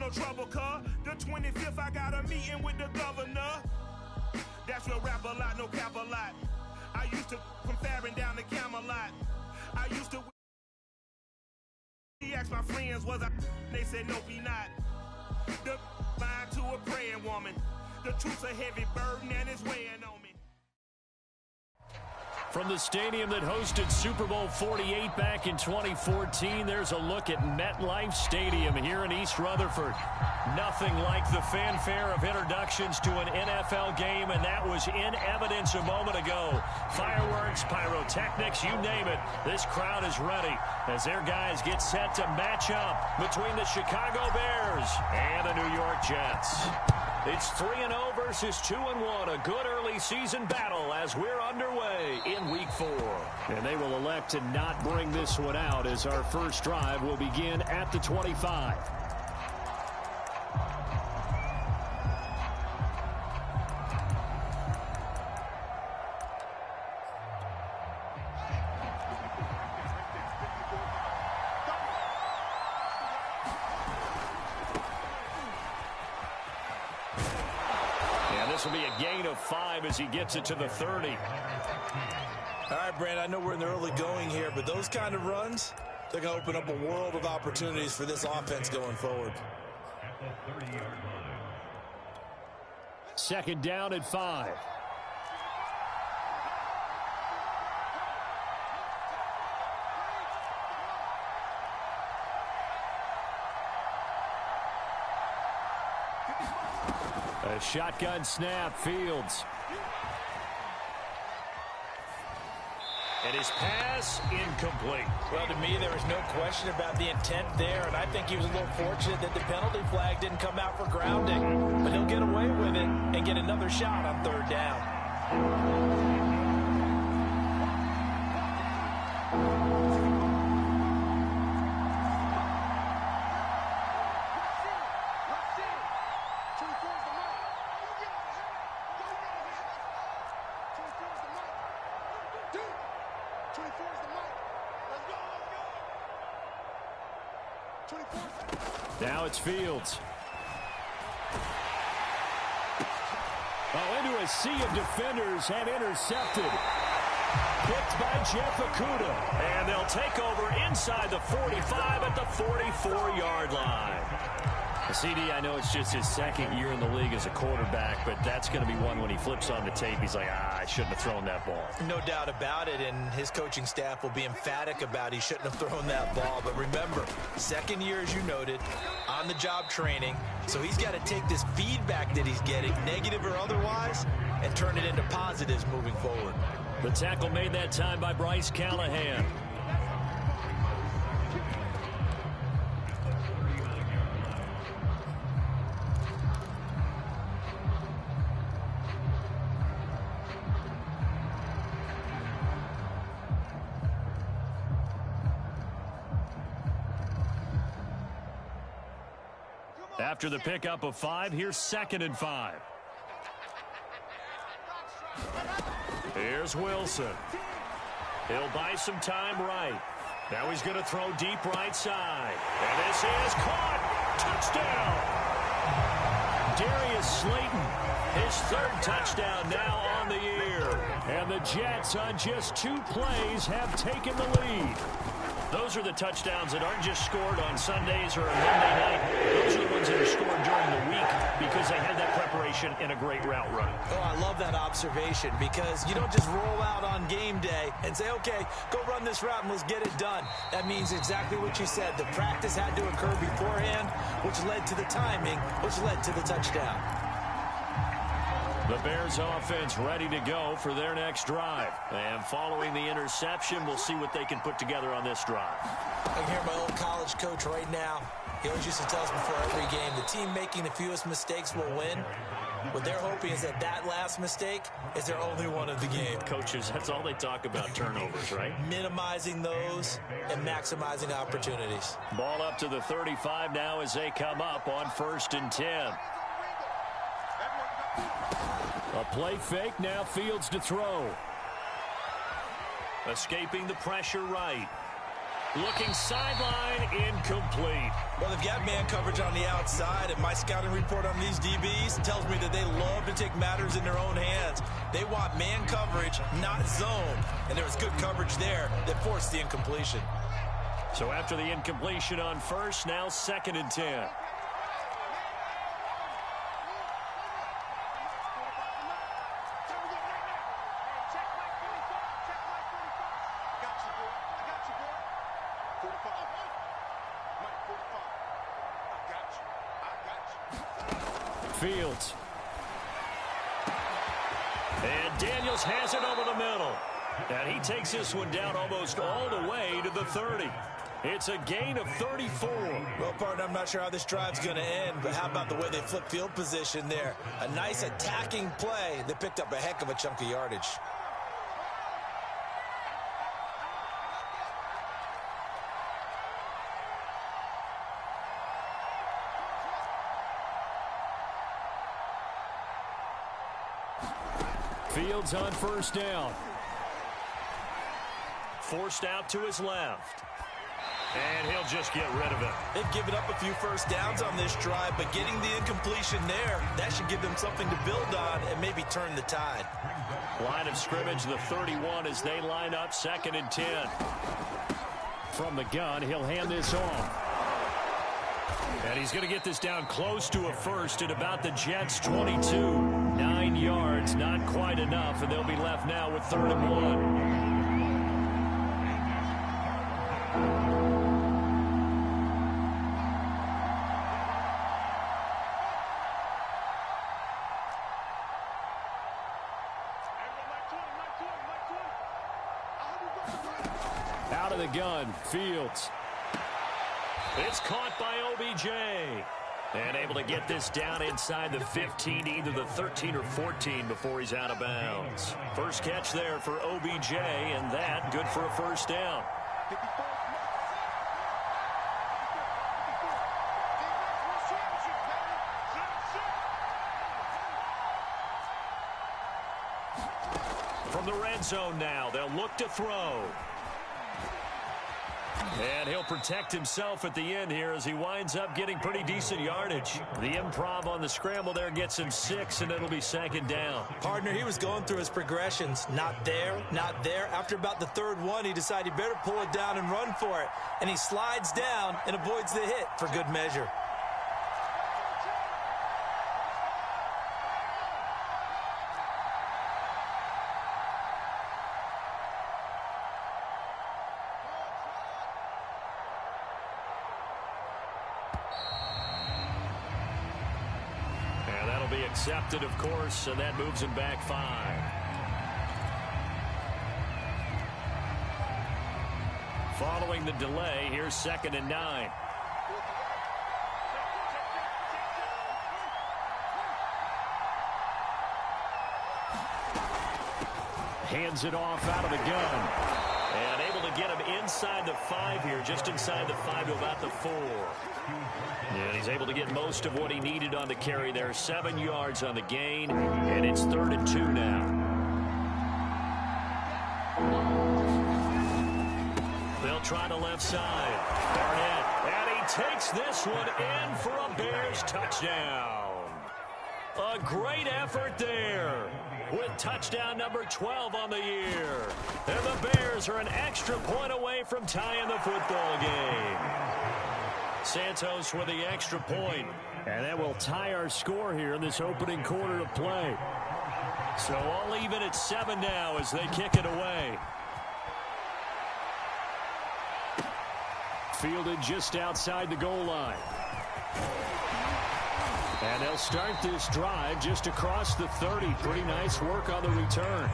no trouble, cuz. The 25th, I got a meeting with the governor. That's real rap a lot, no cap a lot. I used to from Farron down to Camelot. I used to. He asked my friends, was I? They said, no, be not. The line to a praying woman. The truth's a heavy burden and it's weighing on me. From the stadium that hosted Super Bowl 48 back in 2014, there's a look at MetLife Stadium here in East Rutherford. Nothing like the fanfare of introductions to an NFL game, and that was in evidence a moment ago. Fireworks, pyrotechnics, you name it. This crowd is ready as their guys get set to match up between the Chicago Bears and the New York Jets. It's 3-0 versus 2-1, a good early season battle as we're underway in Week 4. And they will elect to not bring this one out as our first drive will begin at the 25. This will be a gain of 5 as he gets it to the 30. All right, Brandon, I know we're in the early going here, but those kind of runs, they're going to open up a world of opportunities for this offense going forward. Second down at 5. A shotgun snap, Fields. And his pass incomplete. Well, to me, there was no question about the intent there, and I think he was a little fortunate that the penalty flag didn't come out for grounding. But he'll get away with it and get another shot on third down. Now it's Fields. Oh, into a sea of defenders and intercepted. Picked by Jeff Okudah. And they'll take over inside the 45 at the 44-yard line. CD, I know it's just his second year in the league as a quarterback, but that's going to be one when he flips on the tape. He's like, I shouldn't have thrown that ball. No doubt about it, and his coaching staff will be emphatic about he shouldn't have thrown that ball. But remember, second year, as you noted, on-the-job training, so he's got to take this feedback that he's getting, negative or otherwise, and turn it into positives moving forward. The tackle made that time by Bryce Callahan. After the pickup of 5, here's 2nd and 5. Here's Wilson. He'll buy some time right. Now he's going to throw deep right side. And this is caught. Touchdown. Darius Slayton, his 3rd touchdown now on the year. And the Jets on just 2 plays have taken the lead. Those are the touchdowns that aren't just scored on Sundays or a Monday night. Those are the ones that are scored during the week because they had that preparation in a great route run. Oh, I love that observation because you don't just roll out on game day and say, okay, go run this route and let's get it done. That means exactly what you said. The practice had to occur beforehand, which led to the timing, which led to the touchdown. The Bears offense ready to go for their next drive. And following the interception, we'll see what they can put together on this drive. I can hear my old college coach right now. He always used to tell us before every game, the team making the fewest mistakes will win. What they're hoping is that that last mistake is their only one of the game. Coaches, that's all they talk about, turnovers, right? Minimizing those and maximizing opportunities. Ball up to the 35 now as they come up on 1st and 10. A play fake, now Fields to throw. Escaping the pressure right. Looking sideline, incomplete. Well, they've got man coverage on the outside, and my scouting report on these DBs tells me that they love to take matters in their own hands. They want man coverage, not zone. And there was good coverage there that forced the incompletion. So after the incompletion on first, now 2nd and 10. Fields. And Daniels has it over the middle. And he takes this one down almost all the way to the 30. It's a gain of 34. Well, partner, I'm not sure how this drive's going to end, but how about the way they flip field position there? A nice attacking play that picked up a heck of a chunk of yardage. Fields on first down. Forced out to his left. And he'll just get rid of it. They've given up a few first downs on this drive, but getting the incompletion there, that should give them something to build on and maybe turn the tide. Line of scrimmage, the 31 as they line up 2nd and 10. From the gun, he'll hand this off. And he's going to get this down close to a first at about the Jets' 22. 9 yards, not quite enough, and they'll be left now with 3rd and 1. Out of the gun, Fields. It's caught by OBJ. And able to get this down inside the 15, either the 13 or 14 before he's out of bounds. First catch there for OBJ, and that good for a first down. From the red zone now, they'll look to throw. And he'll protect himself at the end here as he winds up getting pretty decent yardage. The improv on the scramble there gets him 6, and it'll be 2nd down. Partner, he was going through his progressions. Not there, not there. After about the 3rd one, he decided he better pull it down and run for it. And he slides down and avoids the hit for good measure. Accepted, of course, and that moves him back 5. Following the delay, here's 2nd and 9. Hands it off out of the gun. And able to get him inside the 5 here, just inside the 5 to about the 4. And he's able to get most of what he needed on the carry there. 7 yards on the gain, and it's 3rd and 2 now. They'll try the left side. Barnett, and he takes this one in for a Bears touchdown. A great effort there with touchdown number 12 on the year. And the Bears are an extra point away from tying the football game. Santos with the extra point, and that will tie our score here in this opening quarter of play. So all even at 7 now as they kick it away. Fielded just outside the goal line. And they'll start this drive just across the 30. Pretty nice work on the return.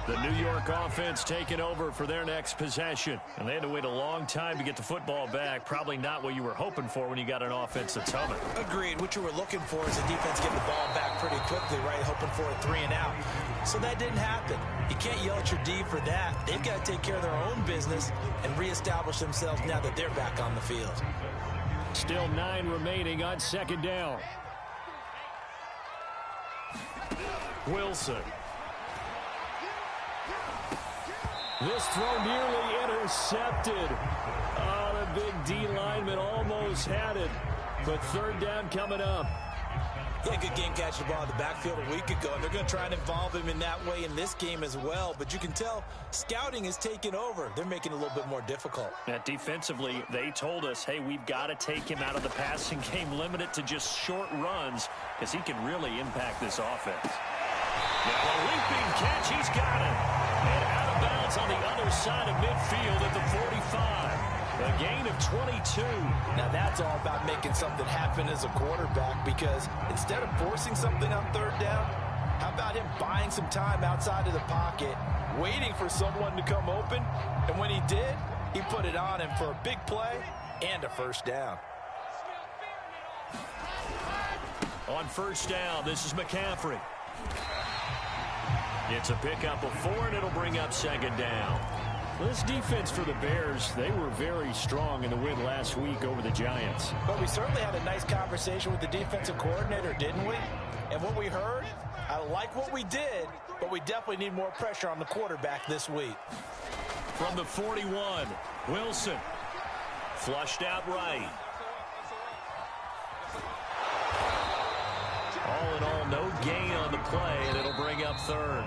The New York offense taking over for their next possession. And they had to wait a long time to get the football back. Probably not what you were hoping for when you got an offense that's humming. Agreed. What you were looking for is the defense getting the ball back pretty quickly, right? Hoping for a 3 and out. So that didn't happen. You can't yell at your D for that. They've got to take care of their own business and reestablish themselves now that they're back on the field. Still 9 remaining on 2nd down. Wilson. This throw nearly intercepted. Oh, the big D lineman almost had it. But third down coming up. Yeah, good game catching the ball in the backfield a week ago, and they're going to try and involve him in that way in this game as well. But you can tell scouting is taking over. They're making it a little bit more difficult. Defensively, they told us, hey, we've got to take him out of the passing game, limit it to just short runs, because he can really impact this offense. Now a leaping catch, he's got it. And out of bounds on the other side of midfield at the 45. A gain of 22. Now that's all about making something happen as a quarterback, because instead of forcing something on third down, how about him buying some time outside of the pocket, waiting for someone to come open, and when he did, he put it on him for a big play and a first down. On first down, this is McCaffrey. It's a pickup of 4, and it'll bring up second down. This defense for the Bears, they were very strong in the win last week over the Giants. But we certainly had a nice conversation with the defensive coordinator, didn't we? And what we heard, I like what we did, but we definitely need more pressure on the quarterback this week. From the 41, Wilson. Flushed out right. All in all, no gain on the play, and it'll bring up third.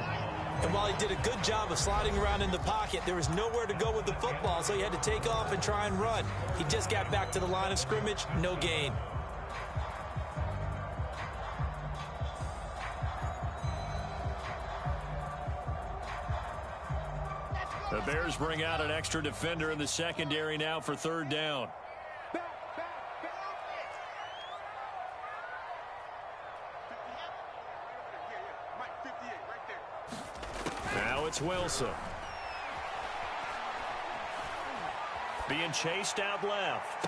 And while he did a good job of sliding around in the pocket, there was nowhere to go with the football, so he had to take off and try and run. He just got back to the line of scrimmage, no gain. The Bears bring out an extra defender in the secondary now for third down. Now it's Wilson. Being chased out left.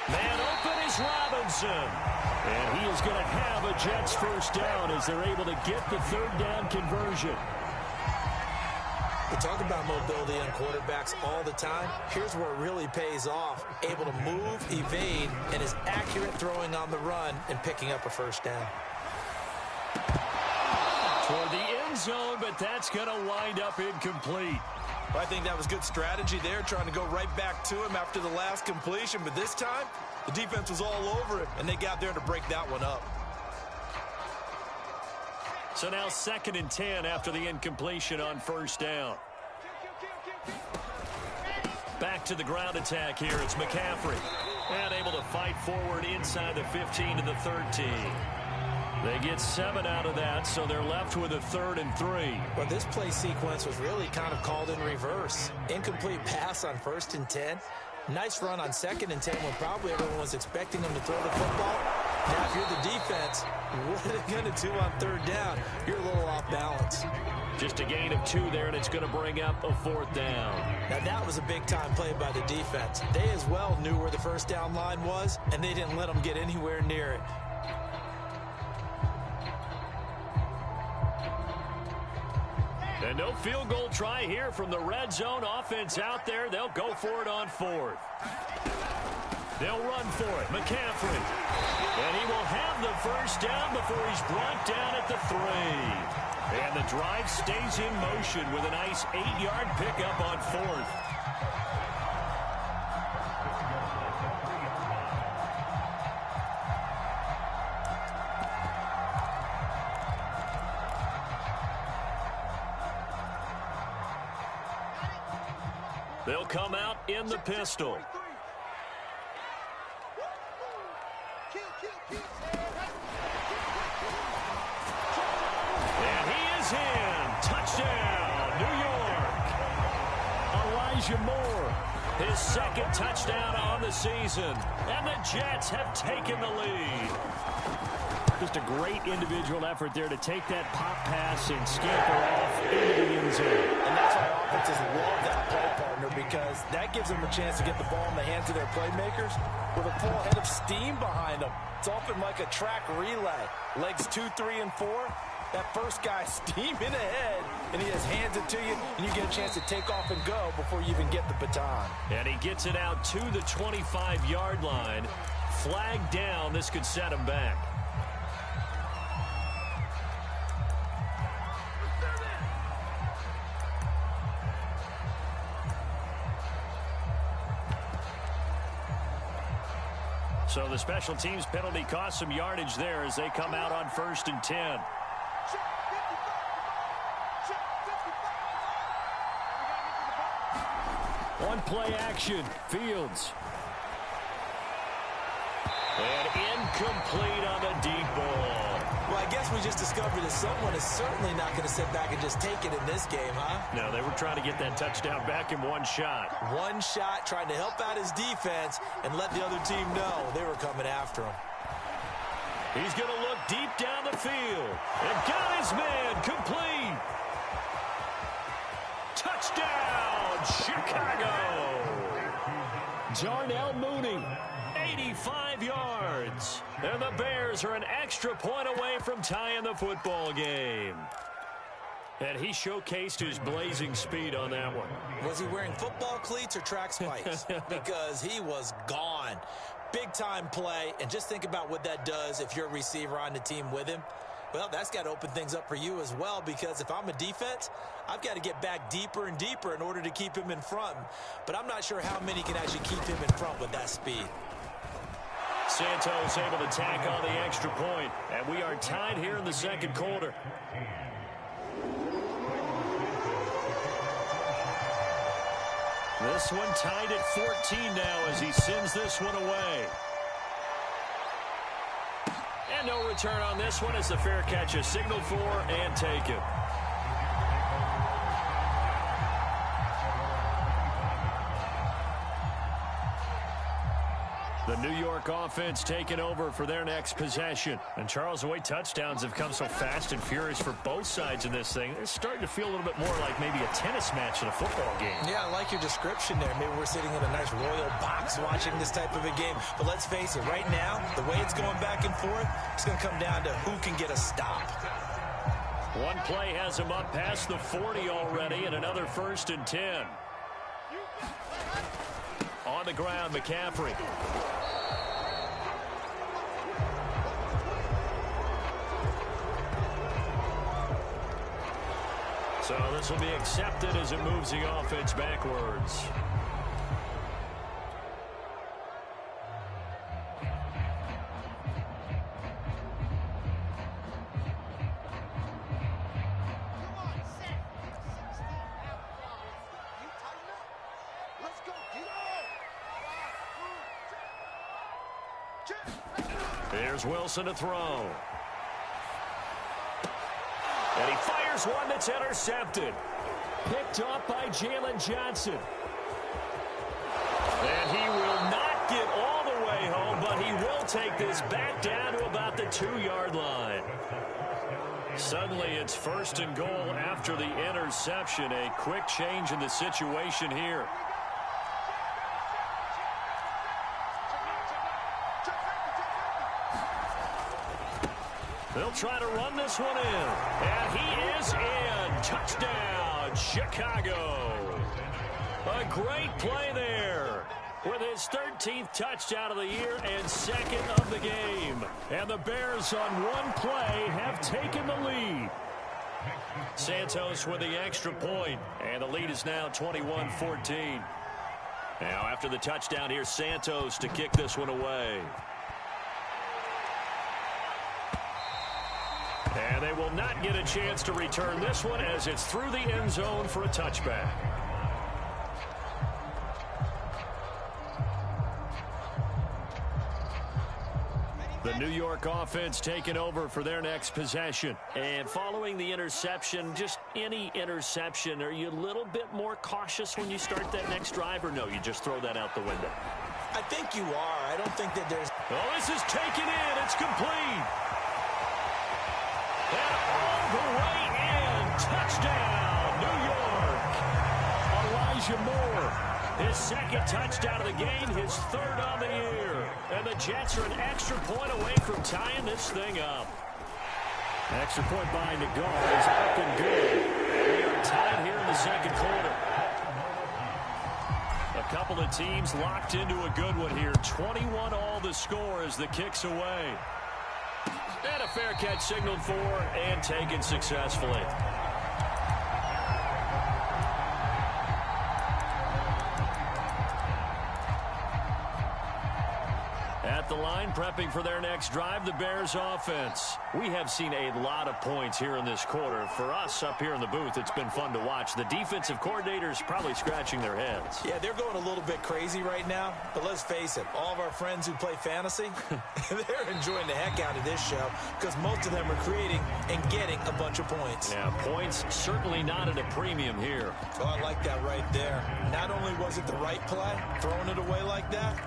Man open is Robinson. And he is going to have a Jets first down as they're able to get the third down conversion. We talk about mobility on quarterbacks all the time. Here's where it really pays off. Able to move, evade, and is accurate throwing on the run and picking up a first down. Toward the end zone, but that's going to wind up incomplete. I think that was good strategy there, trying to go right back to him after the last completion. But this time, the defense was all over it, and they got there to break that one up. So now 2nd and 10 after the incompletion on first down. Back to the ground attack here. It's McCaffrey. And able to fight forward inside the 15 to the 13. They get 7 out of that, so they're left with a 3rd and 3. Well, this play sequence was really kind of called in reverse. Incomplete pass on 1st and 10. Nice run on 2nd and 10 when probably everyone was expecting them to throw the football. Now, if you're the defense, what are they going to do on 3rd down? You're a little off balance. Just a gain of 2 there, and it's going to bring up a 4th down. Now, that was a big-time play by the defense. They as well knew where the first down line was, and they didn't let them get anywhere near it. And no field goal try here from the red zone. Offense out there. They'll go for it on 4th. They'll run for it. McCaffrey. And he will have the first down before he's brought down at the 3. And the drive stays in motion with a nice 8-yard pickup on 4th. They'll come out in the pistol. And he is in. Touchdown, New York. Elijah Moore, his 2nd touchdown on the season. And the Jets have taken the lead. Just a great individual effort there to take that pop pass and scamper off into the end zone. And that's why offenses love that play partner, because that gives them a chance to get the ball in the hands of their playmakers with a full head of steam behind them. It's often like a track relay. Legs 2, 3, and 4. That first guy steaming ahead, and he just hands it to you, and you get a chance to take off and go before you even get the baton. And he gets it out to the 25-yard line. Flag down. This could set him back. So the special teams penalty cost some yardage there as they come out on 1st and 10. One play action. Fields. And incomplete on the deep ball. Well, I guess we just discovered that someone is certainly not going to sit back and just take it in this game, huh? No, they were trying to get that touchdown back in one shot. One shot, trying to help out his defense and let the other team know they were coming after him. He's going to look deep down the field. And got his man complete. Touchdown, Chicago. Darnell Mooney, 85 yards. And the Bears are an extra point away from tying the football game. And he showcased his blazing speed on that one. Was he wearing football cleats or track spikes? Because he was gone. Big-time play, and just think about what that does if you're a receiver on the team with him. Well, that's got to open things up for you as well, because if I'm a defense, I've got to get back deeper and deeper in order to keep him in front. But I'm not sure how many can actually keep him in front with that speed. Santos able to tack on the extra point, and we are tied here in the second quarter. This one tied at 14 now as he sends this one away. And no return on this one as the fair catch is signaled for and taken. The New York offense taking over for their next possession. And Charles, the way touchdowns have come so fast and furious for both sides in this thing, it's starting to feel a little bit more like maybe a tennis match in a football game. Yeah, I like your description there. Maybe we're sitting in a nice royal box watching this type of a game. But let's face it, right now, the way it's going back and forth, it's going to come down to who can get a stop. One play has him up past the 40 already, and another 1st and 10. On the ground, McCaffrey. So this will be accepted as it moves the offense backwards. Here's Wilson to throw. And he fires one that's intercepted. Picked off by Jalen Johnson. And he will not get all the way home, but he will take this back down to about the 2-yard line. Suddenly it's 1st and goal after the interception. A quick change in the situation here. They'll try to run this one in. And he is in. Touchdown, Chicago. A great play there with his 13th touchdown of the year and 2nd of the game. And the Bears on one play have taken the lead. Santos with the extra point, and the lead is now 21-14. Now after the touchdown, here's Santos to kick this one away. And they will not get a chance to return this one as it's through the end zone for a touchback. The New York offense taking over for their next possession. And following the interception, just any interception, are you a little bit more cautious when you start that next drive, or no, you just throw that out the window? I think you are. I don't think that there's... Oh, this is taken in. It's complete. And all the way in. Touchdown, New York. Elijah Moore, his 2nd touchdown of the game, his 3rd on the year. And the Jets are an extra point away from tying this thing up. An extra point by Nagar is up and good. We are tied here in the second quarter. A couple of teams locked into a good one here. 21 all the score as the kick's away. And a fair catch signaled for and taken successfully. At the line, prepping for their next drive, the Bears offense. We have seen a lot of points here in this quarter. For us up here in the booth, it's been fun to watch. The defensive coordinators probably scratching their heads. Yeah, they're going a little bit crazy right now, but let's face it, all of our friends who play fantasy, they're enjoying the heck out of this show because most of them are creating and getting a bunch of points. Yeah, points certainly not at a premium here. Oh, I like that right there. Not only was it the right play, throwing it away like that,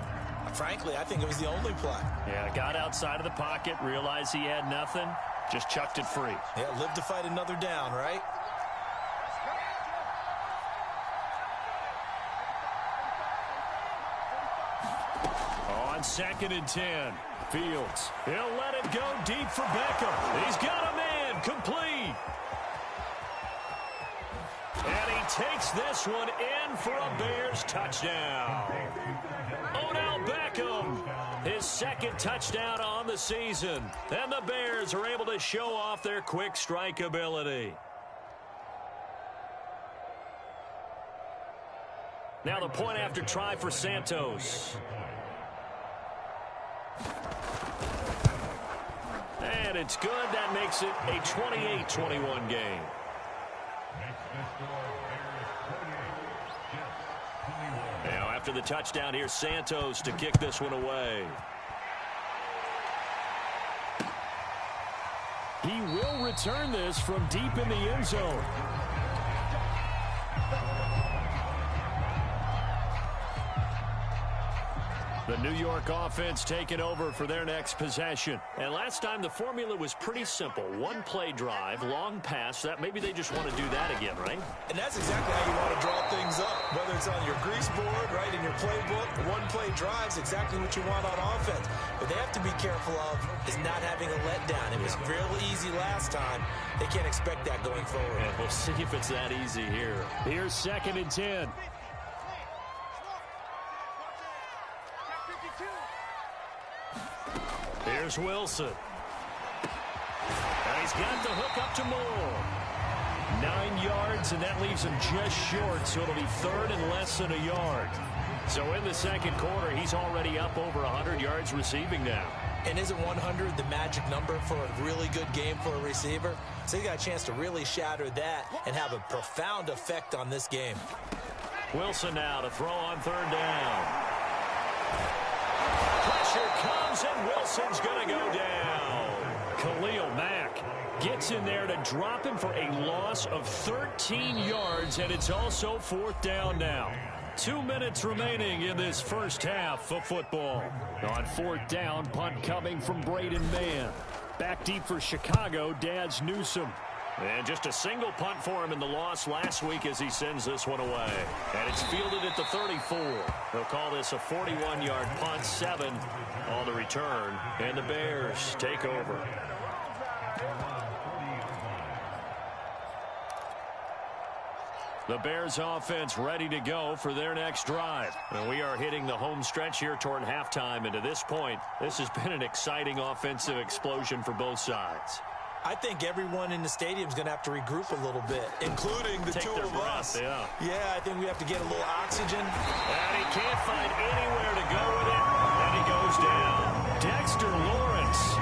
frankly, I think it was the only play. Yeah, got outside of the pocket, realized he had nothing, just chucked it free. Yeah, live to fight another down, right? On 2nd and 10, Fields. He'll let it go deep for Beckham. He's got a man, complete. And he takes this one in for a Bears touchdown. Odell Beckham, his 2nd touchdown on the season. And the Bears are able to show off their quick strike ability. Now the point after try for Santos. And it's good. That makes it a 28-21 game. Now after the touchdown, here's Santos to kick this one away. He will return this from deep in the end zone. The New York offense taking over for their next possession. And last time the formula was pretty simple. One-play drive, long pass. That maybe they just want to do that again, right? And that's exactly how you want to draw things up. Whether it's on your grease board, right, in your playbook, one-play drive's exactly what you want on offense. What they have to be careful of is not having a letdown. It was real easy last time. They can't expect that going forward. And we'll see if it's that easy here. Here's 2nd and 10. Here's Wilson. And he's got the hook up to Moore. 9 yards, and that leaves him just short, so it'll be 3rd and less than a yard. So in the 2nd quarter, he's already up over 100 yards receiving now. And isn't 100 the magic number for a really good game for a receiver? So he got a chance to really shatter that and have a profound effect on this game. Wilson now to throw on 3rd down. Pressure comes, and Wilson's going to go down. Khalil Mack gets in there to drop him for a loss of 13 yards, and it's also 4th down now. 2 minutes remaining in this first half of football. On 4th down, punt coming from Braden Mann. Back deep for Chicago, Dad's Newsome. And just a single punt for him in the loss last week as he sends this one away. And it's fielded at the 34. They'll call this a 41-yard punt, 7 on the return. And the Bears take over. The Bears offense ready to go for their next drive. And we are hitting the home stretch here toward halftime. And to this point, this has been an exciting offensive explosion for both sides. I think everyone in the stadium is going to have to regroup a little bit, including the two of us. Yeah, I think we have to get a little oxygen. And he can't find anywhere to go with it. And he goes down. Dexter Lawrence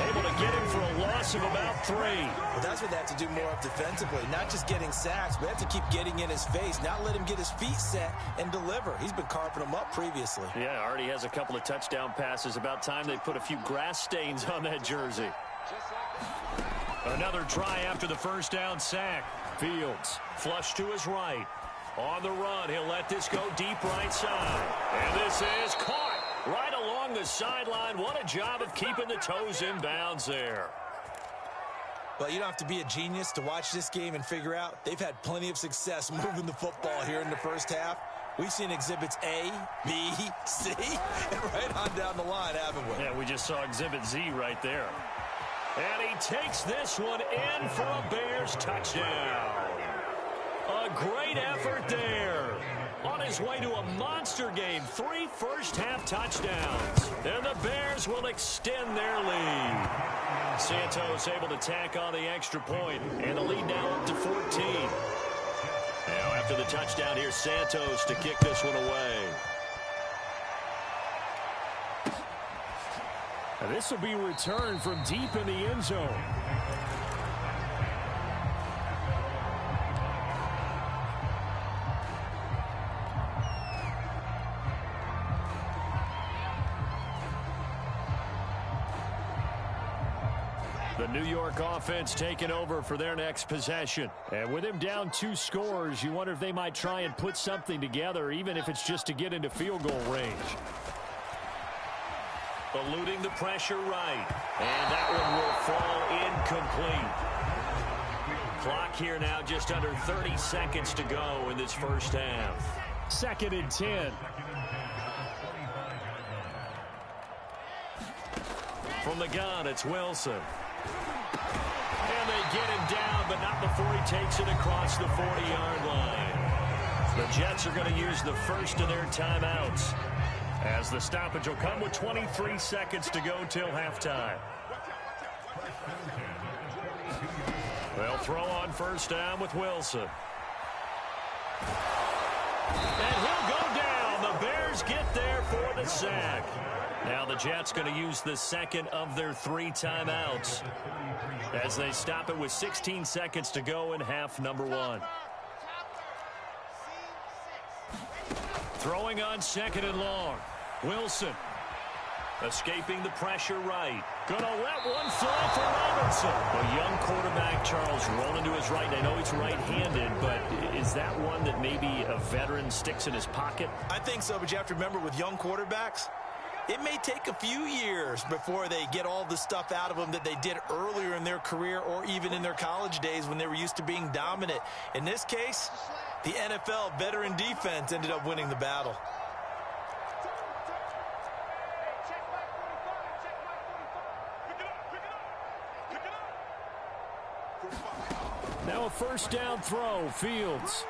able to get him for a loss of about 3. Well, that's what they have to do more of defensively, not just getting sacks, but have to keep getting in his face, not let him get his feet set and deliver. He's been carving them up previously. Yeah, already has a couple of touchdown passes. About time they put a few grass stains on that jersey. Another try after the first down sack. Fields flush to his right. On the run, he'll let this go deep right side. And this is caught right along the sideline. What a job of keeping the toes in bounds there. Well, you don't have to be a genius to watch this game and figure out they've had plenty of success moving the football here in the first half. We've seen exhibits A, B, C, and right on down the line, haven't we? Yeah, we just saw exhibit Z right there. And he takes this one in for a Bears touchdown. A great effort there. On his way to a monster game, 3 first-half touchdowns. And the Bears will extend their lead. Santos able to tack on the extra point, and the lead now up to 14. Now after the touchdown, here's Santos to kick this one away. And this will be returned from deep in the end zone. The New York offense taking over for their next possession. And with him down 2 scores, you wonder if they might try and put something together, even if it's just to get into field goal range. Eluding the pressure right. And that one will fall incomplete. Clock here now just under 30 seconds to go in this first half. 2nd and 10. From the gun, it's Wilson. And they get him down, but not before he takes it across the 40-yard line. The Jets are going to use the first of their timeouts, as the stoppage will come with 23 seconds to go till halftime. They'll throw on first down with Wilson. And he'll go down. The Bears get there for the sack. Now the Jets going to use the second of their 3 timeouts as they stop it with 16 seconds to go in half number 1. Throwing on 2nd and long. Wilson escaping the pressure right. Going to let one fly for Robinson. A young quarterback, Charles, rolling to his right. I know he's right-handed, but is that one that maybe a veteran sticks in his pocket? I think so, but you have to remember with young quarterbacks, it may take a few years before they get all the stuff out of them that they did earlier in their career or even in their college days when they were used to being dominant. In this case, the NFL veteran defense ended up winning the battle. Now a first down throw, Fields.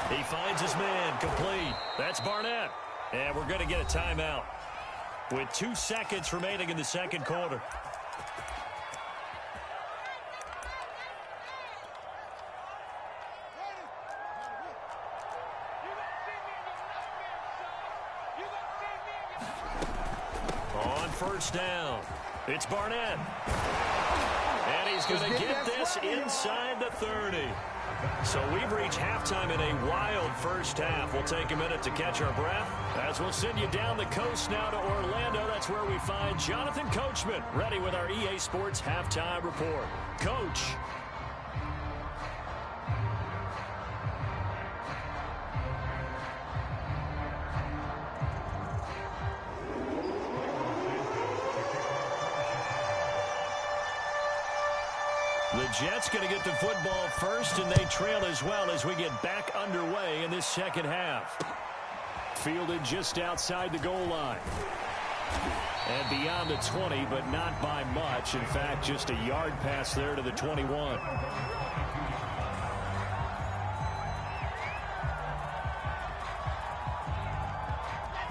He finds his man, complete. That's Barnett. And we're going to get a timeout with 2 seconds remaining in the second quarter. On first down, it's Barnett. And he's going to get this inside the 30. So we've reached halftime in a wild first half. We'll take a minute to catch our breath as we'll send you down the coast now to Orlando. That's where we find Jonathan Coachman ready with our EA Sports Halftime Report. Coach. The Jets going to get the football first, and they trail as well as we get back underway in this second half. Fielded just outside the goal line. And beyond the 20, but not by much. In fact, just a yard pass there to the 21.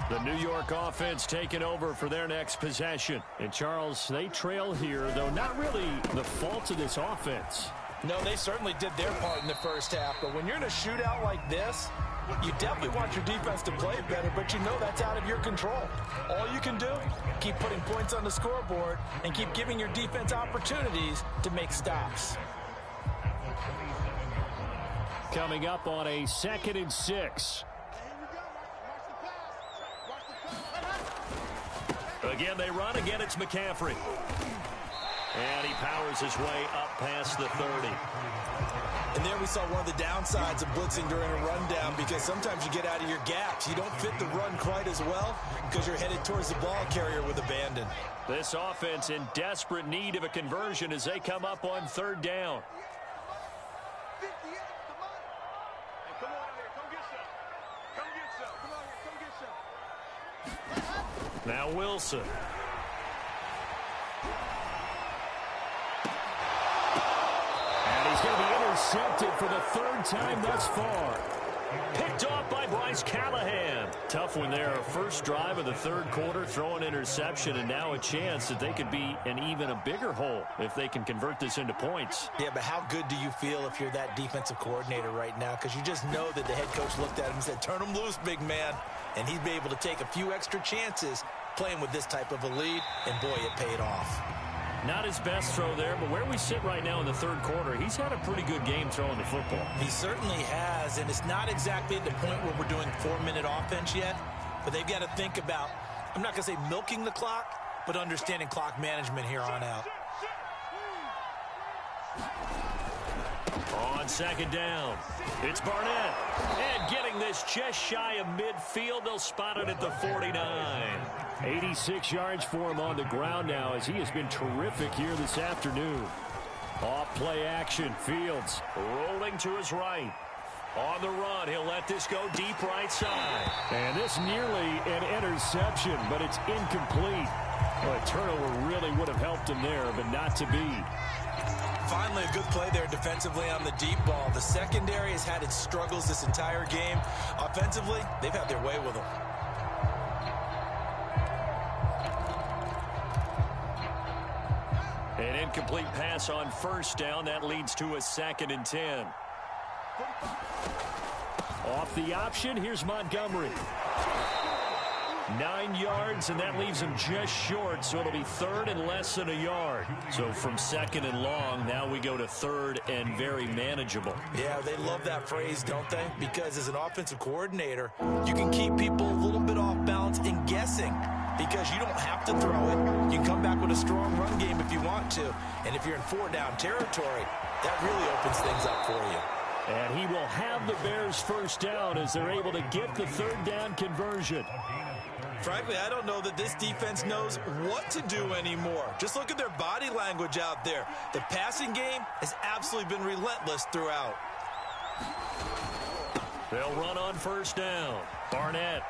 The New York offense taking over for their next possession. And, Charles, they trail here, though not really the fault of this offense. No, they certainly did their part in the first half. But when you're in a shootout like this, you definitely want your defense to play better, but you know that's out of your control. All you can do, keep putting points on the scoreboard and keep giving your defense opportunities to make stops. Coming up on a 2nd and 6. Again, they run. Again, it's McCaffrey. And he powers his way up past the 30. And there we saw one of the downsides of blitzing during a rundown, because sometimes you get out of your gaps. You don't fit the run quite as well because you're headed towards the ball carrier with abandon. This offense in desperate need of a conversion as they come up on 3rd down. Now Wilson. And he's going to be intercepted for the 3rd time thus far. Picked off by Bryce Callahan. Tough one there. First drive of the 3rd quarter, throw an interception, and now a chance that they could be in even a bigger hole if they can convert this into points. Yeah, but how good do you feel if you're that defensive coordinator right now? Because you just know that the head coach looked at him and said, turn him loose, big man. And he'd be able to take a few extra chances playing with this type of a lead, and boy, it paid off. Not his best throw there, but where we sit right now in the third quarter, he's had a pretty good game throwing the football. He certainly has, and it's not exactly at the point where we're doing 4-minute offense yet, but they've got to think about, I'm not going to say milking the clock, but understanding clock management here on out. On second down, it's Barnett. And getting this just shy of midfield, they'll spot it at the 49. 86 yards for him on the ground now as he has been terrific here this afternoon. Off play action, Fields rolling to his right. On the run, he'll let this go deep right side. And this nearly an interception, but it's incomplete. Well, a turnover really would have helped him there, but not to be. Finally, a good play there defensively on the deep ball. The secondary has had its struggles this entire game. Offensively, they've had their way with them. An incomplete pass on first down. That leads to a 2nd and 10. Off the option, here's Montgomery. 9 yards, and that leaves him just short, so it'll be 3rd and less than a yard. So from 2nd and long, now we go to 3rd and very manageable. Yeah, they love that phrase, don't they? Because as an offensive coordinator, you can keep people a little bit off balance and guessing because you don't have to throw it. You can come back with a strong run game if you want to. And if you're in 4-down territory, that really opens things up for you. And he will have the Bears first down as they're able to get the 3rd down conversion. Frankly, I don't know that this defense knows what to do anymore. Just look at their body language out there. The passing game has absolutely been relentless throughout. They'll run on first down. Barnett.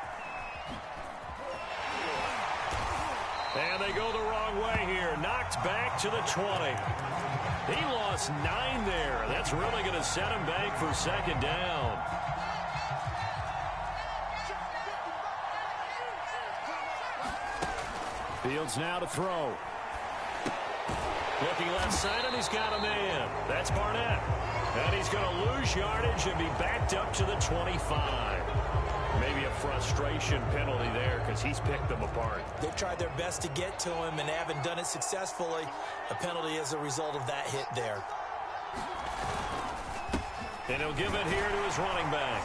And they go the wrong way here. Knocked back to the 20. He lost 9 there. That's really going to set him back for 2nd down. Fields now to throw. Looking left side, and he's got a man. That's Barnett. And he's going to lose yardage and be backed up to the 25. Maybe a frustration penalty there because he's picked them apart. They've tried their best to get to him and haven't done it successfully. A penalty as a result of that hit there. And he'll give it here to his running back.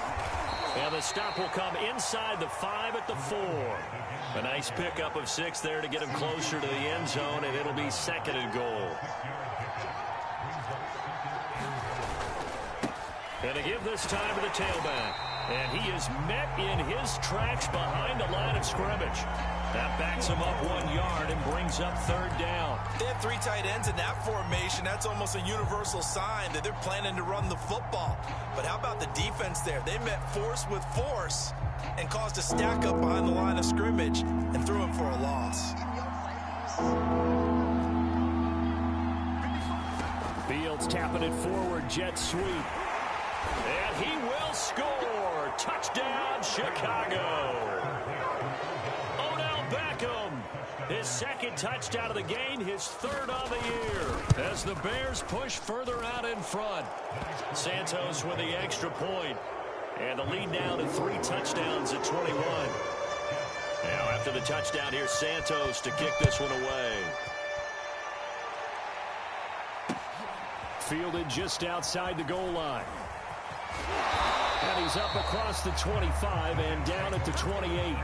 And the stop will come inside the 5 at the 4. A nice pickup of 6 there to get him closer to the end zone, and it'll be 2nd and goal. And to give this time to the tailback. And he is met in his tracks behind the line of scrimmage. That backs him up 1 yard and brings up 3rd down. They have 3 tight ends in that formation. That's almost a universal sign that they're planning to run the football. But how about the defense there? They met force with force and caused a stack up behind the line of scrimmage and threw him for a loss. Fields tapping it forward, jet sweep. And he will score. Touchdown, Chicago. Odell Beckham, his 2nd touchdown of the game, his 3rd of the year. As the Bears push further out in front. Santos with the extra point. And the lead now to 3 touchdowns at 21. Now after the touchdown, here's Santos to kick this one away. Fielded just outside the goal line. And he's up across the 25 and down at the 28.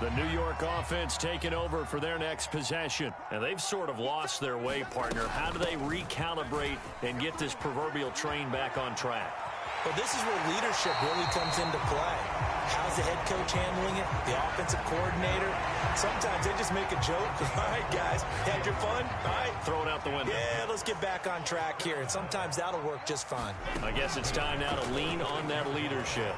The New York offense taking over for their next possession. And they've sort of lost their way, partner. How do they recalibrate and get this proverbial train back on track? Well, this is where leadership really comes into play. How's the head coach handling it? The offensive coordinator? Sometimes they just make a joke. All right, guys, had your fun? All right. Throw it out the window. Yeah, let's get back on track here. And sometimes that'll work just fine. I guess it's time now to lean on that leadership.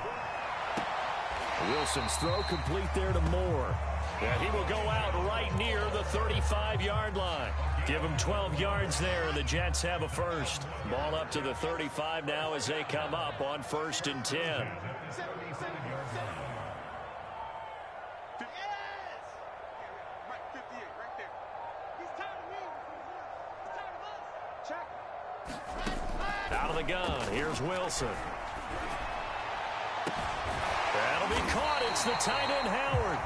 Wilson's throw complete there to Moore. And he will go out right near the 35-yard line. Give him 12 yards there, and the Jets have a first. Ball up to the 35 now as they come up on 1st and 10. Out of the gun, here's Wilson. That'll be caught. It's the tight end, Howard.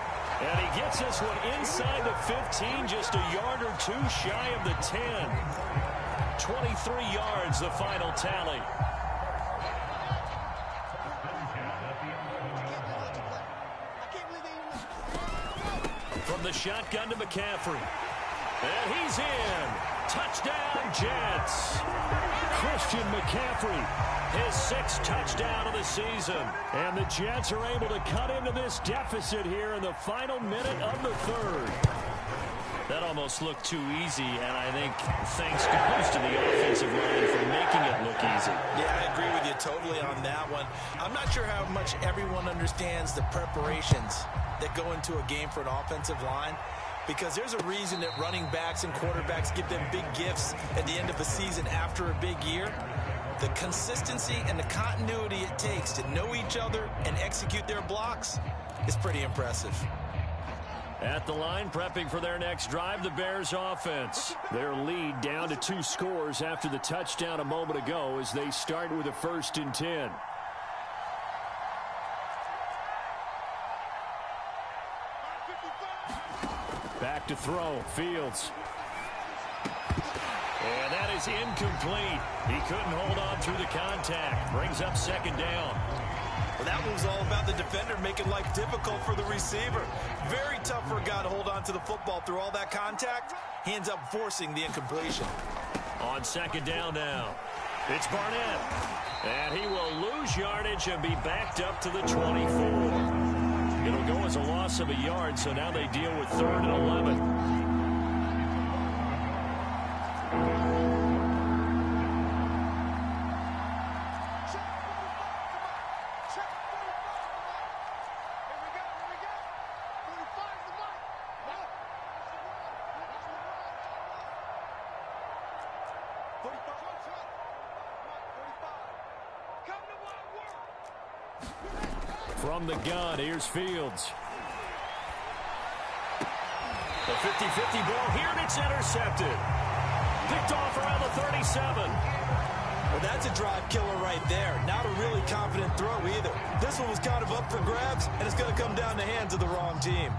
And he gets this one inside the 15, just a yard or two shy of the 10. 23 yards, the final tally. From the shotgun to McCaffrey. And he's in. Touchdown, Jets. Christian McCaffrey, his 6th touchdown of the season. And the Jets are able to cut into this deficit here in the final minute of the 3rd. That almost looked too easy, and I think thanks goes to the offensive line for making it look easy. Yeah, I agree with you totally on that one. I'm not sure how much everyone understands the preparations that go into a game for an offensive line, because there's a reason that running backs and quarterbacks give them big gifts at the end of the season after a big year. The consistency and the continuity it takes to know each other and execute their blocks is pretty impressive. At the line, prepping for their next drive, the Bears offense. Their lead down to 2 scores after the touchdown a moment ago as they start with a 1st and 10. Back to throw, Fields. And that is incomplete. He couldn't hold on through the contact. Brings up 2nd down. Well, that was all about the defender making life difficult for the receiver. Very tough for a guy to hold on to the football through all that contact. He ends up forcing the incompletion. On 2nd down now, it's Barnett. And he will lose yardage and be backed up to the 24. It'll go as a loss of a yard, so now they deal with 3rd and 11. From the gun, here's Fields. The 50-50 ball here, and it's intercepted. Picked off around the 37. Well, that's a drive killer right there. Not a really confident throw either. This one was kind of up for grabs, and it's going to come down the hands of the wrong team.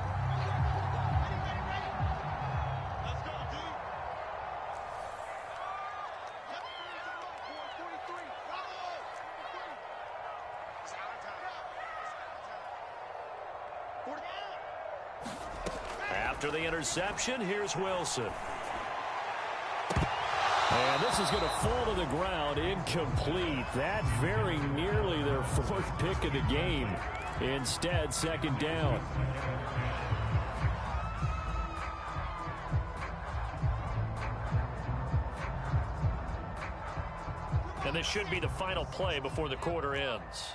After the interception, here's Wilson. And this is going to fall to the ground, incomplete. That very nearly their 4th pick of the game. Instead, 2nd down. And this should be the final play before the quarter ends.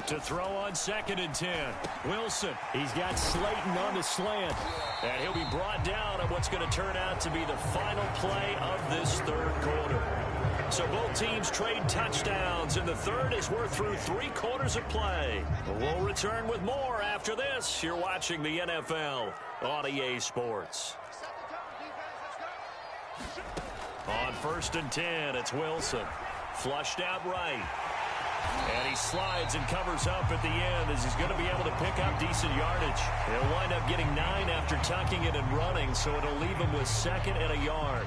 To throw on 2nd and 10. Wilson, he's got Slayton on the slant. And he'll be brought down at what's going to turn out to be the final play of this 3rd quarter. So both teams trade touchdowns in the 3rd as we're through 3 quarters of play. We'll return with more after this. You're watching the NFL on EA Sports. On 1st and 10, it's Wilson. Flushed out right. And he slides and covers up at the end as he's going to be able to pick up decent yardage. He'll wind up getting 9 after tucking it and running, so it'll leave him with 2nd and a yard.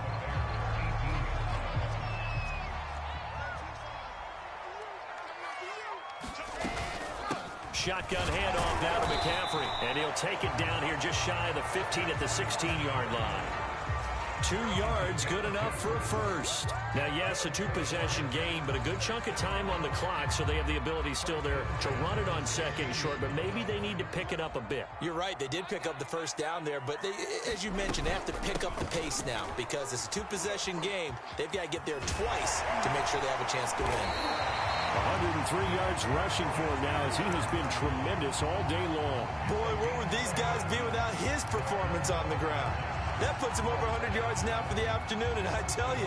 Shotgun handoff down to McCaffrey, and he'll take it down here just shy of the 15 at the 16-yard line. 2 yards, good enough for a first. Now, yes, a 2-possession game, but a good chunk of time on the clock, so they have the ability still there to run it on 2nd and short, but maybe they need to pick it up a bit. You're right. They did pick up the first down there, but they, as you mentioned, they have to pick up the pace now because it's a 2-possession game. They've got to get there twice to make sure they have a chance to win. 103 yards rushing for him now as he has been tremendous all day long. Boy, where would these guys be without his performance on the ground? That puts him over 100 yards now for the afternoon, and I tell you,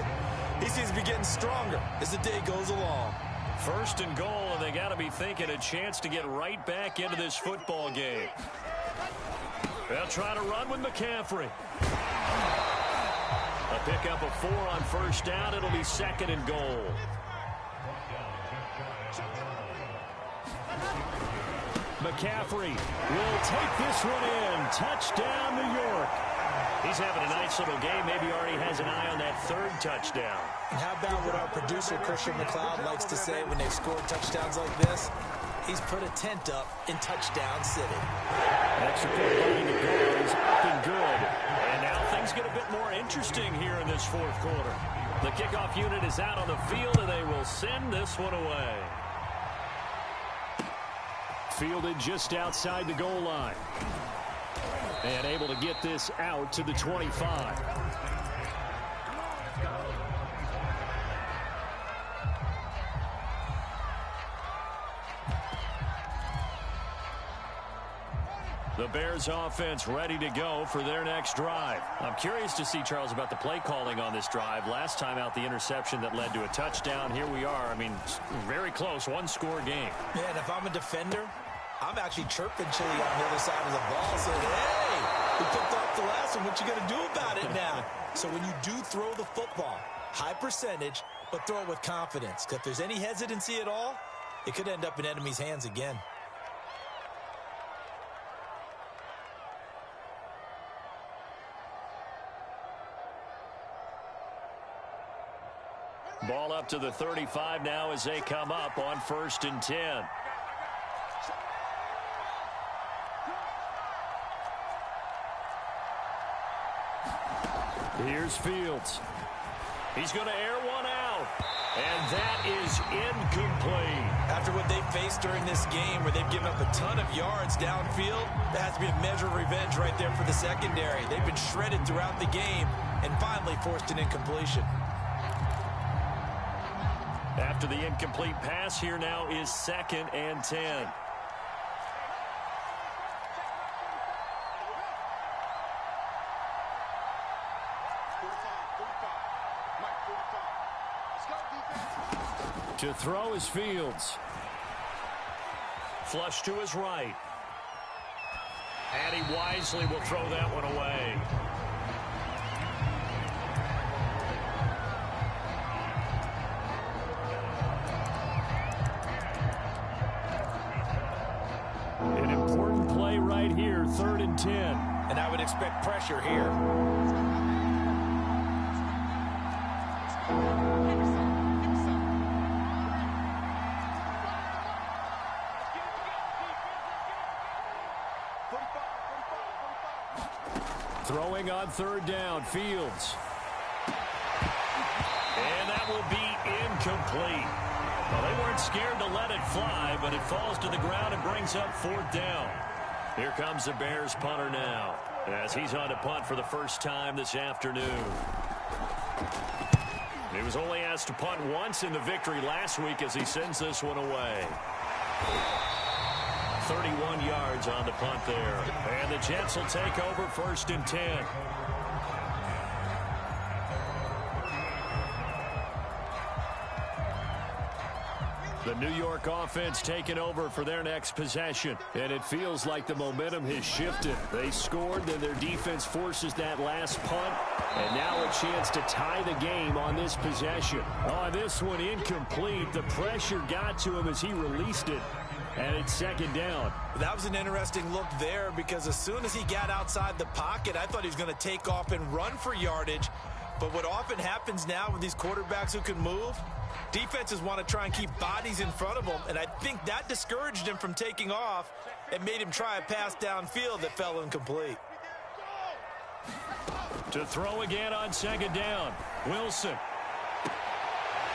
he seems to be getting stronger as the day goes along. First and goal, and they got to be thinking a chance to get right back into this football game. They'll try to run with McCaffrey. A pickup of 4 on first down. It'll be second and goal. McCaffrey will take this one in. Touchdown, New York. He's having a nice little game. Maybe already has an eye on that third touchdown. And how about what our producer, Christian McLeod, likes to say when they score touchdowns like this? He's put a tent up in Touchdown City. Extra point behind the goal is up and good. And now things get a bit more interesting here in this fourth quarter. The kickoff unit is out on the field, and they will send this one away. Fielded just outside the goal line. And able to get this out to the 25. The Bears offense ready to go for their next drive. I'm curious to see, Charles, about the play calling on this drive. Last time out, the interception that led to a touchdown. Here we are. I mean, very close, one-score game. Man, if I'm a defender, I'm actually chirping Chili on the other side of the ball, saying, hey, we picked off the last one. What you going to do about it now? So when you do throw the football, high percentage, but throw it with confidence. Because if there's any hesitancy at all, it could end up in enemy's hands again. Ball up to the 35 now as they come up on 1st and 10. Here's Fields. He's going to air one out. And that is incomplete. After what they faced during this game where they've given up a ton of yards downfield, that has to be a measure of revenge right there for the secondary. They've been shredded throughout the game and finally forced an incompletion. After the incomplete pass, here now is 2nd and 10. To throw is Fields. Flush to his right. And he wisely will throw that one away. An important play right here, 3rd and 10. And I would expect pressure here. Throwing on 3rd down, Fields. And that will be incomplete. Well, they weren't scared to let it fly, but it falls to the ground and brings up 4th down. Here comes the Bears punter now, as he's on to punt for the first time this afternoon. He was only asked to punt once in the victory last week as he sends this one away. 31 yards on the punt there. And the Jets will take over 1st and 10. The New York offense taking over for their next possession. And it feels like the momentum has shifted. They scored, then their defense forces that last punt. And now a chance to tie the game on this possession. Oh, this one incomplete. The pressure got to him as he released it. And it's 2nd down. That was an interesting look there because as soon as he got outside the pocket, I thought he was going to take off and run for yardage. But what often happens now with these quarterbacks who can move, defenses want to try and keep bodies in front of them, and I think that discouraged him from taking off and made him try a pass downfield that fell incomplete. To throw again on 2nd down, Wilson.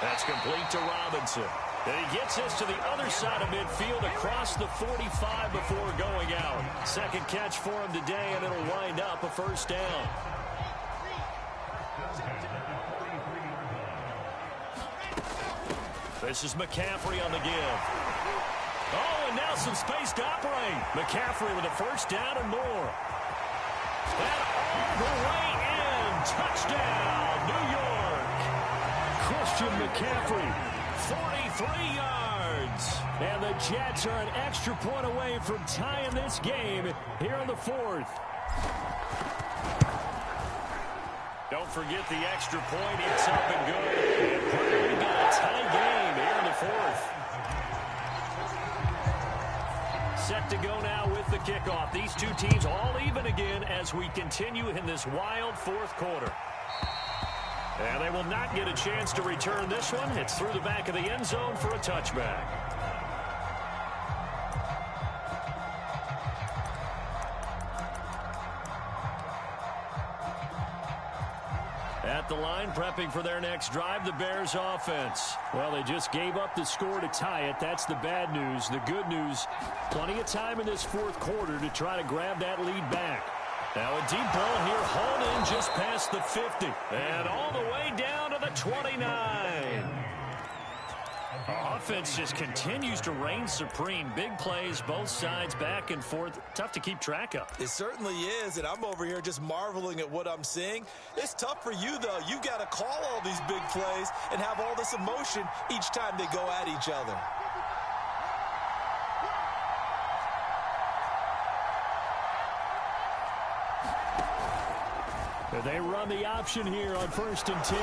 That's complete to Robinson. And he gets this to the other side of midfield across the 45 before going out. 2nd catch for him today, and it'll wind up a 1st down. This is McCaffrey on the give. Oh, and now some space to operate. McCaffrey with a 1st down and more. And all the way in. Touchdown, New York. Christian McCaffrey 43 yards. And the Jets are an extra point away from tying this game here in the fourth. Don't forget the extra point. It's up and good. And we've got a tie game here in the fourth. Set to go now with the kickoff. These two teams all even again as we continue in this wild fourth quarter. And they will not get a chance to return this one. It's through the back of the end zone for a touchback. At the line, prepping for their next drive, the Bears offense. Well, they just gave up the score to tie it. That's the bad news. The good news, plenty of time in this fourth quarter to try to grab that lead back. Now a deep ball here, hauled in just past the 50. And all the way down to the 29. Offense just continues to reign supreme. Big plays, both sides, back and forth. Tough to keep track of. It certainly is, and I'm over here just marveling at what I'm seeing. It's tough for you, though. You've got to call all these big plays and have all this emotion each time they go at each other. They run the option here on 1st and 10.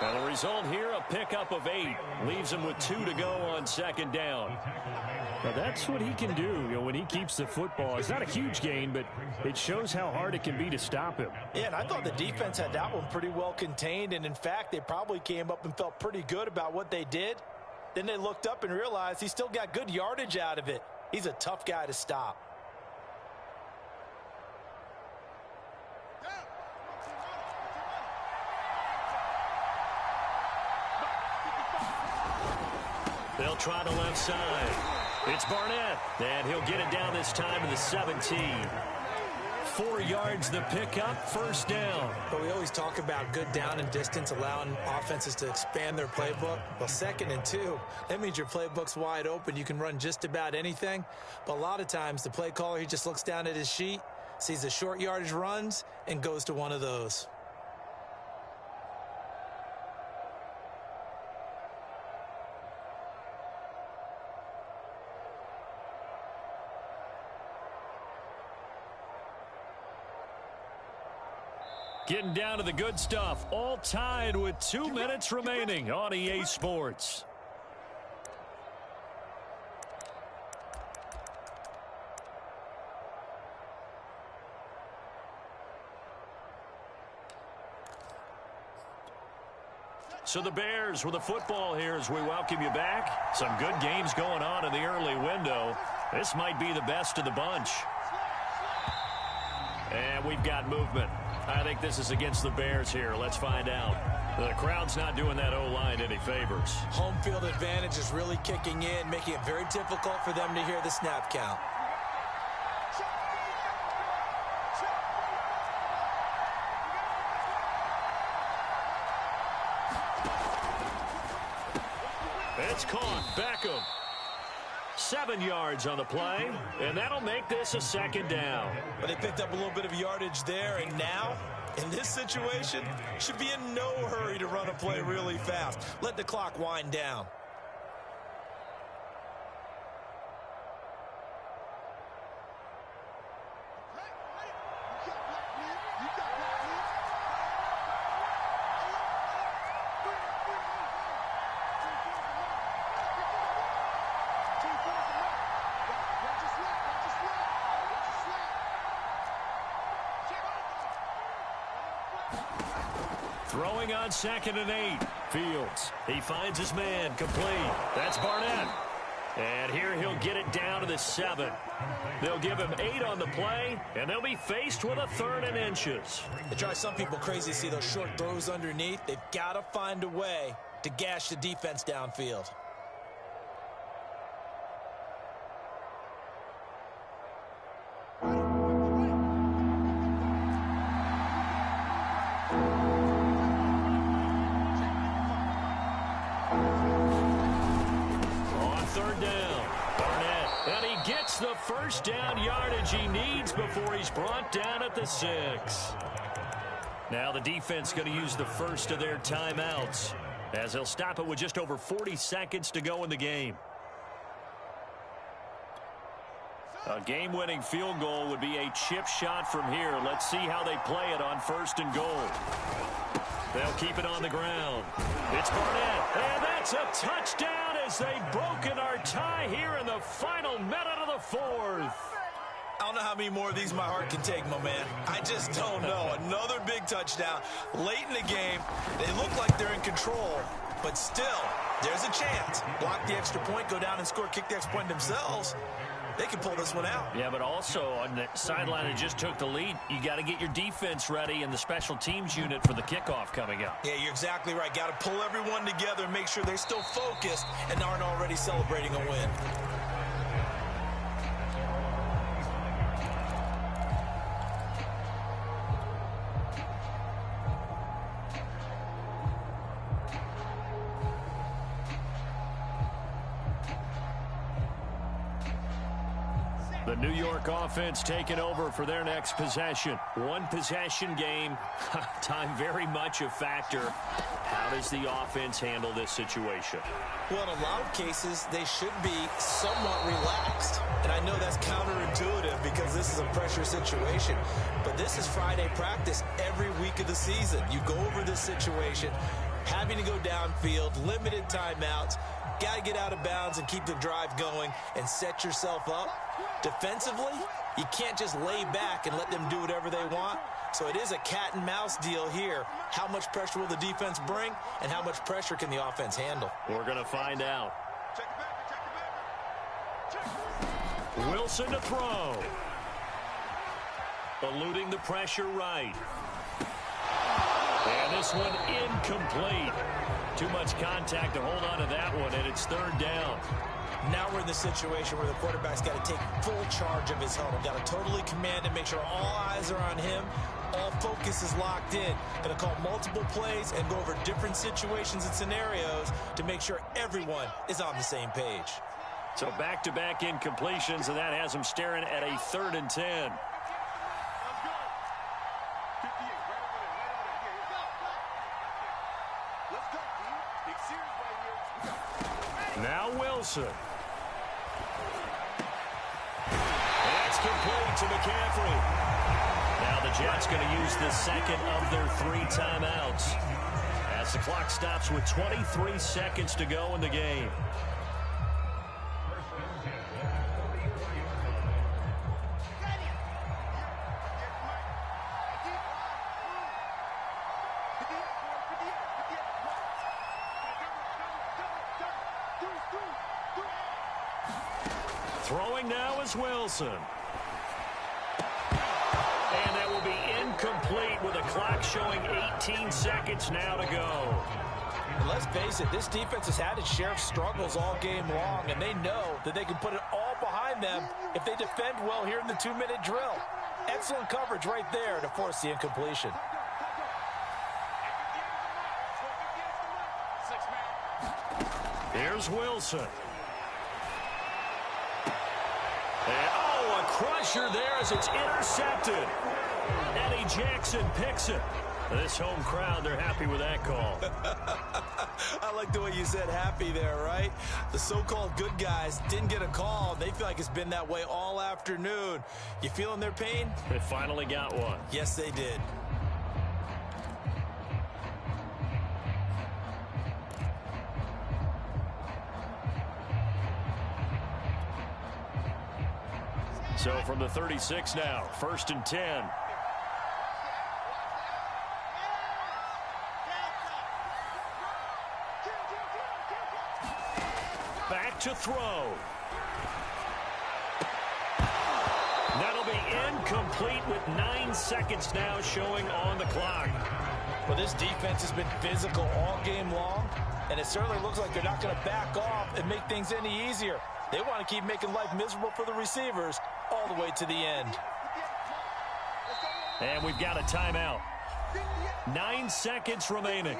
And the result here, a pickup of 8. Leaves them with 2 to go on 2nd down. Now that's what he can do, when he keeps the football. It's not a huge gain, but it shows how hard it can be to stop him. Yeah, and I thought the defense had that one pretty well contained. And, in fact, they probably came up and felt pretty good about what they did. Then they looked up and realized he still got good yardage out of it. He's a tough guy to stop. They'll try the left side. It's Barnett, and he'll get it down this time to the 17. 4 yards the pickup, 1st down. But we always talk about good down and distance, allowing offenses to expand their playbook. Well, 2nd and 2, that means your playbook's wide open. You can run just about anything. But a lot of times the play caller, he just looks down at his sheet, sees the short yardage runs, and goes to one of those. Getting down to the good stuff. All tied with 2 minutes remaining on EA Sports. So the Bears with the football here as we welcome you back. Some good games going on in the early window. This might be the best of the bunch. And we've got movement. I think this is against the Bears here. Let's find out. The crowd's not doing that O-line any favors. Home field advantage is really kicking in, making it very difficult for them to hear the snap count. It's caught. Beckham. 7 yards on the play, and that'll make this a 2nd down. But they picked up a little bit of yardage there, and now, in this situation, should be in no hurry to run a play really fast. Let the clock wind down. Throwing on 2nd and 8. Fields. He finds his man. Complete. That's Barnett. And here he'll get it down to the 7. They'll give him 8 on the play, and they'll be faced with a 3rd and inches. It drives some people crazy to see those short throws underneath. They've got to find a way to gash the defense downfield. The 1st down yardage he needs before he's brought down at the 6. Now the defense going to use the first of their timeouts. as he'll stop it with just over 40 seconds to go in the game. A game-winning field goal would be a chip shot from here. Let's see how they play it on 1st and goal. They'll keep it on the ground. It's Barnett, and that's a touchdown as they've broken our tie here in the final minute of the 4th. I don't know how many more of these my heart can take, my man. I just don't know. Another big touchdown late in the game. They look like they're in control, but still, there's a chance. Block the extra point, go down and score, kick the extra point themselves. They can pull this one out. Yeah, but also on the sideline that just took the lead, you got to get your defense ready and the special teams unit for the kickoff coming up. Yeah, you're exactly right. Got to pull everyone together and make sure they're still focused and aren't already celebrating a win. The New York offense taking over for their next possession. One possession game. Time very much a factor. How does the offense handle this situation? Well, in a lot of cases, they should be somewhat relaxed. And I know that's counterintuitive because this is a pressure situation. But this is Friday practice every week of the season. You go over this situation, having to go downfield, limited timeouts, got to get out of bounds and keep the drive going and set yourself up. Defensively, you can't just lay back and let them do whatever they want. So it is a cat and mouse deal here. How much pressure will the defense bring, and how much pressure can the offense handle? We're going to find out. Wilson to throw. Eluding the pressure right. And this one incomplete. Too much contact to hold on to that one, and it's 3rd down. Now we're in the situation where the quarterback's got to take full charge of his huddle. Got to totally command and make sure all eyes are on him. All focus is locked in. Going to call multiple plays and go over different situations and scenarios to make sure everyone is on the same page. So back-to-back incompletions, and that has him staring at a 3rd and 10. Now Wilson. That's complete to McCaffrey. Now the Jets going to use the second of their 3 timeouts as the clock stops with 23 seconds to go in the game. Throwing now is Wilson. And that will be incomplete with a clock showing 18 seconds now to go. And let's face it, this defense has had its share of struggles all game long, and they know that they can put it all behind them if they defend well here in the 2-minute drill. Excellent coverage right there to force the incompletion. Here's Wilson. And, oh, a crusher there as it's intercepted. Eddie Jackson picks it. This home crowd, they're happy with that call. I like the way you said happy there, right? The so-called good guys didn't get a call. They feel like it's been that way all afternoon. You feeling their pain? They finally got one. Yes, they did. So from the 36 now, 1st and 10. Back to throw. That'll be incomplete with 9 seconds now showing on the clock. Well, this defense has been physical all game long, and it certainly looks like they're not going to back off and make things any easier. They want to keep making life miserable for the receivers all the way to the end. And we've got a timeout. 9 seconds remaining.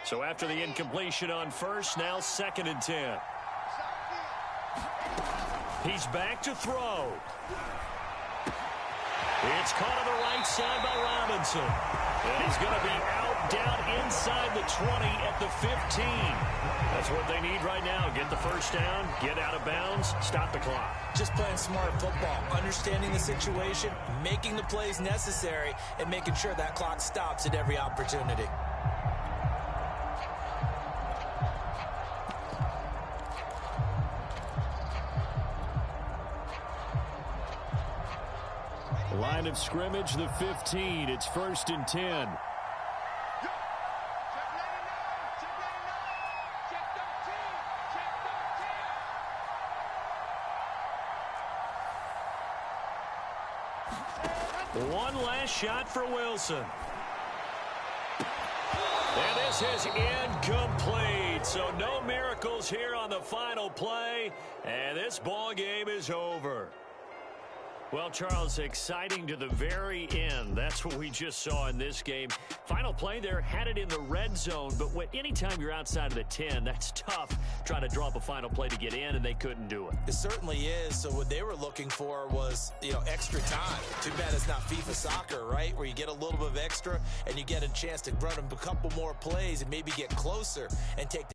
So after the incompletion on 1st, now 2nd and 10. He's back to throw. It's caught on the right side by Robinson. And he's going to be out down inside the 20 at the 15. That's what they need right now. Get the first down, get out of bounds, stop the clock. Just playing smart football, understanding the situation, making the plays necessary, and making sure that clock stops at every opportunity. Line of scrimmage, the 15. It's 1st and 10. One last shot for Wilson. And this is incomplete. So no miracles here on the final play. And this ball game is over. Well, Charles, exciting to the very end. That's what we just saw in this game. Final play there, had it in the red zone, but anytime you're outside of the 10, that's tough trying to draw up a final play to get in, and they couldn't do it. It certainly is. So what they were looking for was, extra time. Too bad it's not FIFA soccer, right, where you get a little bit of extra and you get a chance to run a couple more plays and maybe get closer and take the